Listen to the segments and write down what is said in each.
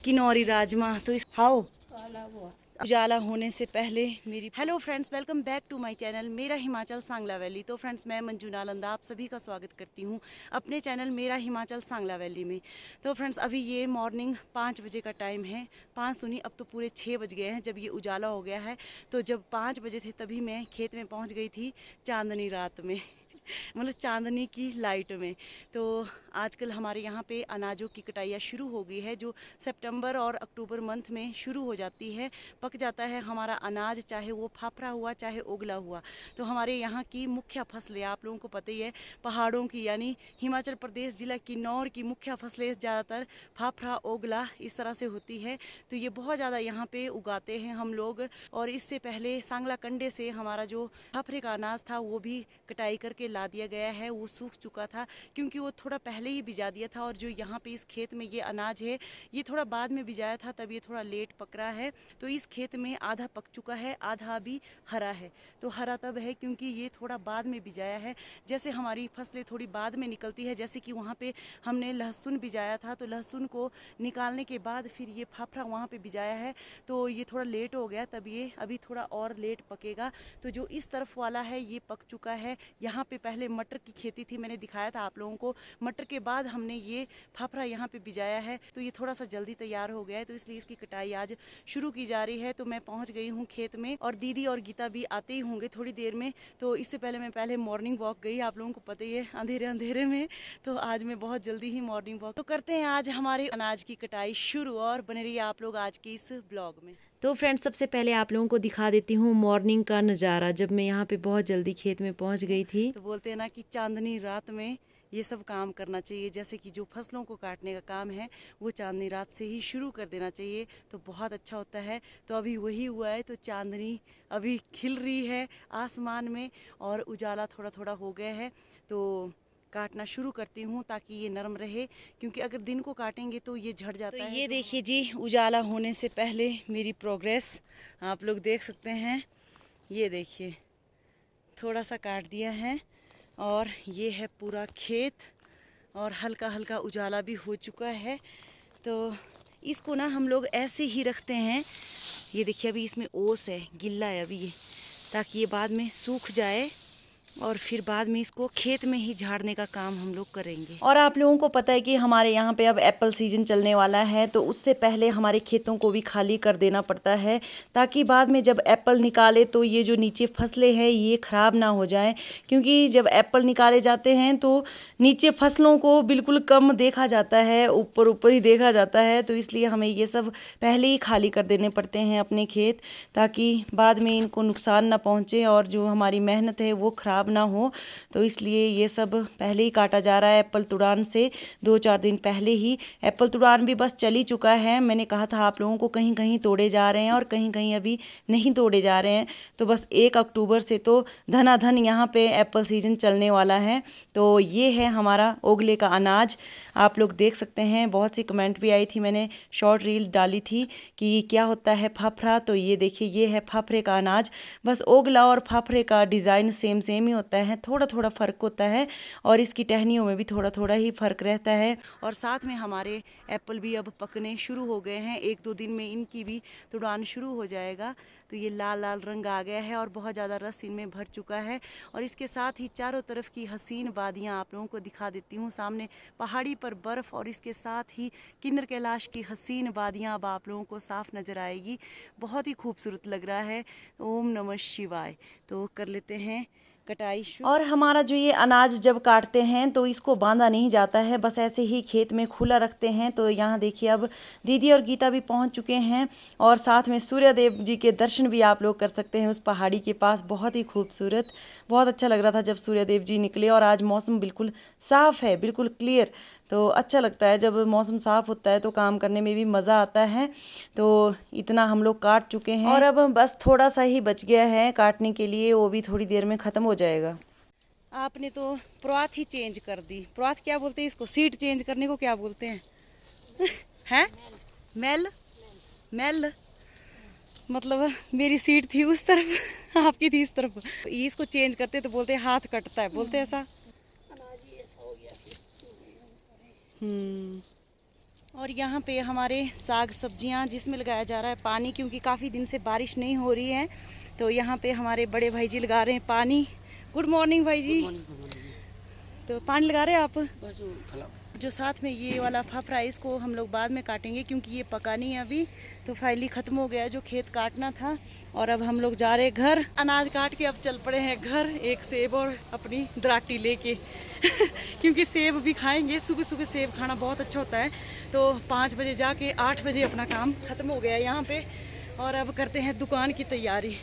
किनौरी राजमा तो हाओ उजाला होने से पहले मेरी hello friends, welcome back to my channel मेरा हिमाचल सांगला वैली। तो फ्रेंड्स, मैं मंजू नालंदा आप सभी का स्वागत करती हूँ अपने चैनल मेरा हिमाचल सांगला वैली में। तो फ्रेंड्स, अभी ये मॉर्निंग 5 बजे का टाइम है। 5 सुनी, अब तो पूरे 6 बज गए हैं जब ये उजाला हो गया है। तो जब 5 बजे थे तभी मैं खेत में पहुँच गई थी चांदनी रात में मतलब चांदनी की लाइट में। तो आजकल हमारे यहाँ पे अनाजों की कटाइयाँ शुरू हो गई है, जो सितंबर और अक्टूबर मंथ में शुरू हो जाती है। पक जाता है हमारा अनाज, चाहे वो फाफड़ा हुआ चाहे ओगला हुआ। तो हमारे यहाँ की मुख्य फसलें आप लोगों को पता ही है, पहाड़ों की यानी हिमाचल प्रदेश जिला किन्नौर की मुख्य फसलें ज़्यादातर फाफड़ा ओगला इस तरह से होती है। तो ये बहुत ज़्यादा यहाँ पे उगाते हैं हम लोग। और इससे पहले सांगला कंडे से हमारा जो फाफड़े का अनाज था वो भी कटाई करके ला दिया गया है। वो सूख चुका था क्योंकि वो थोड़ा पहले ही बिजा दिया था। और जो यहाँ पे इस खेत में ये अनाज है ये थोड़ा बाद में बिजाया था, तब ये थोड़ा लेट पक रहा है। तो इस खेत में आधा पक चुका है, आधा अभी हरा है। तो हरा तब है क्योंकि ये थोड़ा बाद में बिजाया है। जैसे हमारी फसलें थोड़ी बाद में निकलती है, जैसे कि वहाँ पे हमने लहसुन बिजाया था, तो लहसुन को निकालने के बाद फिर ये फाफड़ा वहाँ पे बिजाया है। तो ये थोड़ा लेट हो गया, तब ये अभी थोड़ा और लेट पकेगा। तो जो इस तरफ वाला है ये पक चुका है। यहाँ पे पहले मटर की खेती थी, मैंने दिखाया था आप लोगों को। मटर के बाद हमने ये फाफड़ा यहाँ पे बिजाया है, तो ये थोड़ा सा जल्दी तैयार हो गया है। तो इसलिए इसकी कटाई आज शुरू की जा रही है। तो मैं पहुँच गई हूँ खेत में और दीदी और गीता भी आते ही होंगे थोड़ी देर में। तो इससे पहले मैं पहले मॉर्निंग वॉक गई, आप लोगों को पता ही है अंधेरे अंधेरे में। तो आज मैं बहुत जल्दी ही मॉर्निंग वॉक तो करते हैं आज हमारे अनाज की कटाई शुरू। और बने रहिए आप लोग आज की इस ब्लॉग में। तो फ्रेंड्स, सबसे पहले आप लोगों को दिखा देती हूँ मॉर्निंग का नज़ारा, जब मैं यहाँ पे बहुत जल्दी खेत में पहुँच गई थी। तो बोलते हैं ना कि चांदनी रात में ये सब काम करना चाहिए। जैसे कि जो फसलों को काटने का काम है वो चांदनी रात से ही शुरू कर देना चाहिए, तो बहुत अच्छा होता है। तो अभी वही हुआ है, तो चांदनी अभी खिल रही है आसमान में और उजाला थोड़ा थोड़ा हो गया है। तो काटना शुरू करती हूँ ताकि ये नरम रहे, क्योंकि अगर दिन को काटेंगे तो ये झड़ जाता है। ये देखिए जी, उजाला होने से पहले मेरी प्रोग्रेस आप लोग देख सकते हैं। ये देखिए, थोड़ा सा काट दिया है और ये है पूरा खेत और हल्का हल्का उजाला भी हो चुका है। तो इसको ना हम लोग ऐसे ही रखते हैं। ये देखिए, अभी इसमें ओस है, गिल्ला है अभी ये, ताकि ये बाद में सूख जाए और फिर बाद में इसको खेत में ही झाड़ने का काम हम लोग करेंगे। और आप लोगों को पता है कि हमारे यहाँ पे अब एप्पल सीजन चलने वाला है, तो उससे पहले हमारे खेतों को भी खाली कर देना पड़ता है, ताकि बाद में जब एप्पल निकाले तो ये जो नीचे फसलें हैं ये ख़राब ना हो जाएं। क्योंकि जब एप्पल निकाले जाते हैं तो नीचे फसलों को बिल्कुल कम देखा जाता है, ऊपर ऊपर ही देखा जाता है। तो इसलिए हमें ये सब पहले ही खाली कर देने पड़ते हैं अपने खेत, ताकि बाद में इनको नुकसान ना पहुँचे और जो हमारी मेहनत है वो ख़राब ना हो। तो इसलिए ये सब पहले ही काटा जा रहा है। एप्पल तुड़ान से 2-4 दिन पहले ही एप्पल तुड़ान भी बस चल ही चुका है। मैंने कहा था आप लोगों को कहीं कहीं तोड़े जा रहे हैं और कहीं कहीं अभी नहीं तोड़े जा रहे हैं। तो बस 1 अक्टूबर से तो धनाधन यहाँ पे एप्पल सीजन चलने वाला है। तो ये है हमारा ओगले का अनाज, आप लोग देख सकते हैं। बहुत सी कमेंट भी आई थी, मैंने शॉर्ट रील डाली थी कि क्या होता है फाफड़ा। तो ये देखिए, ये है फाफड़े का अनाज। बस ओगला और फाफड़े का डिज़ाइन सेम सेम ही होता है, थोड़ा थोड़ा फ़र्क होता है और इसकी टहनियों में भी थोड़ा थोड़ा ही फ़र्क रहता है। और साथ में हमारे एप्पल भी अब पकने शुरू हो गए हैं, 1-2 दिन में इनकी भी तुड़ान शुरू हो जाएगा। तो ये लाल लाल रंग आ गया है और बहुत ज़्यादा रस इनमें भर चुका है। और इसके साथ ही चारों तरफ की हसीन वादियाँ आप लोगों को दिखा देती हूँ। सामने पहाड़ी पर बर्फ़ और इसके साथ ही किन्नर कैलाश की हसीन वादियाँ अब आप लोगों को साफ नज़र आएगी। बहुत ही खूबसूरत लग रहा है। ओम नमः शिवाय। तो कर लेते हैं कटाई शुरू। और हमारा जो ये अनाज जब काटते हैं तो इसको बांधा नहीं जाता है, बस ऐसे ही खेत में खुला रखते हैं। तो यहाँ देखिए, अब दीदी और गीता भी पहुँच चुके हैं और साथ में सूर्य देव जी के दर्शन भी आप लोग कर सकते हैं उस पहाड़ी के पास। बहुत ही खूबसूरत, बहुत अच्छा लग रहा था जब सूर्य देव जी निकले। और आज मौसम बिल्कुल साफ़ है, बिल्कुल क्लियर। तो अच्छा लगता है जब मौसम साफ़ होता है तो काम करने में भी मज़ा आता है। तो इतना हम लोग काट चुके हैं और अब बस थोड़ा सा ही बच गया है काटने के लिए, वो भी थोड़ी देर में ख़त्म हो जाएगा। आपने तो प्रवाथ ही चेंज कर दी। प्रवाथ क्या बोलते हैं इसको? सीट चेंज करने को क्या बोलते हैं? हैं? मेल मेल मतलब मेरी सीट थी उस तरफ आपकी थी इस तरफ। इसको चेंज करते तो बोलते हैं हाथ कटता है, बोलते हैं ऐसा। और यहाँ पे हमारे साग सब्जियाँ जिसमें लगाया जा रहा है पानी, क्योंकि काफ़ी दिन से बारिश नहीं हो रही है। तो यहाँ पे हमारे बड़े भाई जी लगा रहे हैं पानी। गुड मॉर्निंग भाई जी। तो पानी लगा रहे हैं आप? बस जो साथ में ये वाला फफरा है इसको हम लोग बाद में काटेंगे, क्योंकि ये पका नहीं है अभी। तो फाइनली ख़त्म हो गया जो खेत काटना था, और अब हम लोग जा रहे हैं घर। अनाज काट के अब चल पड़े हैं घर, एक सेब और अपनी दराटी लेके क्योंकि सेब भी खाएंगे। सुबह सुबह सेब खाना बहुत अच्छा होता है। तो 5 बजे जाके 8 बजे अपना काम ख़त्म हो गया यहाँ पे, और अब करते हैं दुकान की तैयारी।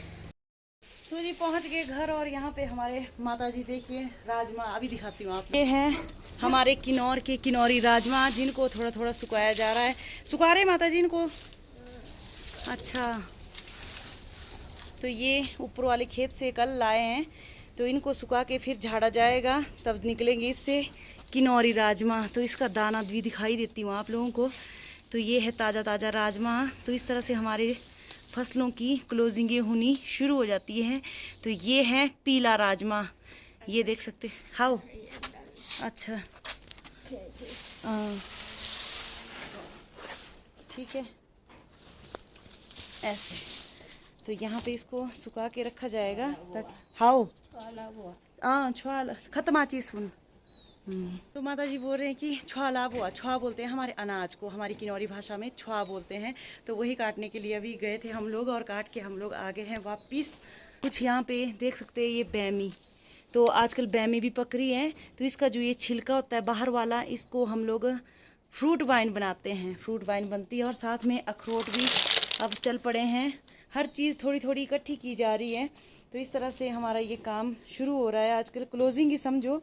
तो जी पहुंच गए घर, और यहाँ पे हमारे माता जी देखिए राजमा, अभी दिखाती हूँ आप। ये हैं हमारे किन्नौर के किन्नौरी राजमा, जिनको थोड़ा थोड़ा सुखाया जा रहा है। सुखा रहे माता जी इनको? अच्छा। तो ये ऊपर वाले खेत से कल लाए हैं, तो इनको सुखा के फिर झाड़ा जाएगा, तब निकलेंगे इससे किन्नौरी राजमा। तो इसका दाना भी दिखाई देती हूँ आप लोगों को। तो ये है ताज़ा ताज़ा राजमा। तो इस तरह से हमारे फसलों की क्लोजिंगें होनी शुरू हो जाती हैं। तो ये है पीला राजमा, ये देख सकते खाओ। अच्छा ठीक है, ऐसे। तो यहाँ पे इसको सुखा के रखा जाएगा तक हाओ छुआ खत्म आची सुन। तो माता जी बोल रहे हैं कि छुआ हुआ, छुआ बोलते हैं हमारे अनाज को, हमारी किन्नौरी भाषा में छुआ बोलते हैं। तो वही काटने के लिए अभी गए थे हम लोग, और काट के हम लोग आ गए हैं वापिस। कुछ यहाँ पे देख सकते हैं ये बैमी, तो आजकल बैमी भी पक रही है। तो इसका जो ये छिलका होता है बाहर वाला, इसको हम लोग फ्रूट वाइन बनाते हैं, फ्रूट वाइन बनती है। और साथ में अखरोट भी अब चल पड़े हैं। हर चीज़ थोड़ी थोड़ी इकट्ठी की जा रही है। तो इस तरह से हमारा ये काम शुरू हो रहा है आजकल, क्लोजिंग ही समझो।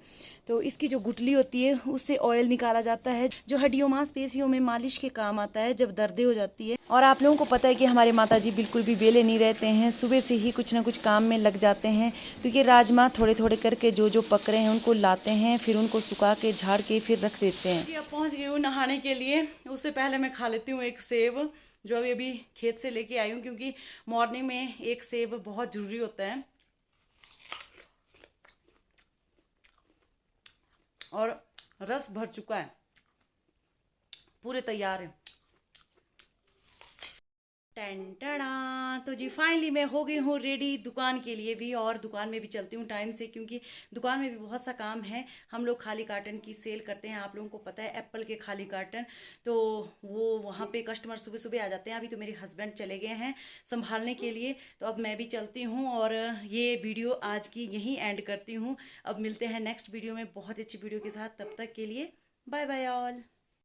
तो इसकी जो गुठली होती है उससे ऑयल निकाला जाता है, जो हड्डियों मांसपेशियों में मालिश के काम आता है जब दर्दें हो जाती है। और आप लोगों को पता है कि हमारे माताजी बिल्कुल भी बेले नहीं रहते हैं, सुबह से ही कुछ ना कुछ काम में लग जाते हैं। तो ये राजमा थोड़े थोड़े करके जो जो पक रहे हैं उनको लाते हैं, फिर उनको सुखा के झाड़ के फिर रख देते हैं। अब पहुँच गई हूँ नहाने के लिए। उससे पहले मैं खा लेती हूँ एक सेब, जो अभी खेत से लेके आई हूँ, क्योंकि मॉर्निंग में एक सेब बहुत ज़रूरी होता है। और रस भर चुका है, पूरे तैयार है। टेंटड़ा। तो जी फाइनली मैं हो गई हूँ रेडी दुकान के लिए भी, और दुकान में भी चलती हूँ टाइम से, क्योंकि दुकान में भी बहुत सा काम है। हम लोग खाली कार्टन की सेल करते हैं, आप लोगों को पता है, एप्पल के खाली कार्टन। तो वो वहाँ पे कस्टमर सुबह सुबह आ जाते हैं। अभी तो मेरे हस्बैंड चले गए हैं संभालने के लिए, तो अब मैं भी चलती हूँ, और ये वीडियो आज की यहीं एंड करती हूँ। अब मिलते हैं नेक्स्ट वीडियो में बहुत अच्छी वीडियो के साथ, तब तक के लिए बाय बाय ऑल।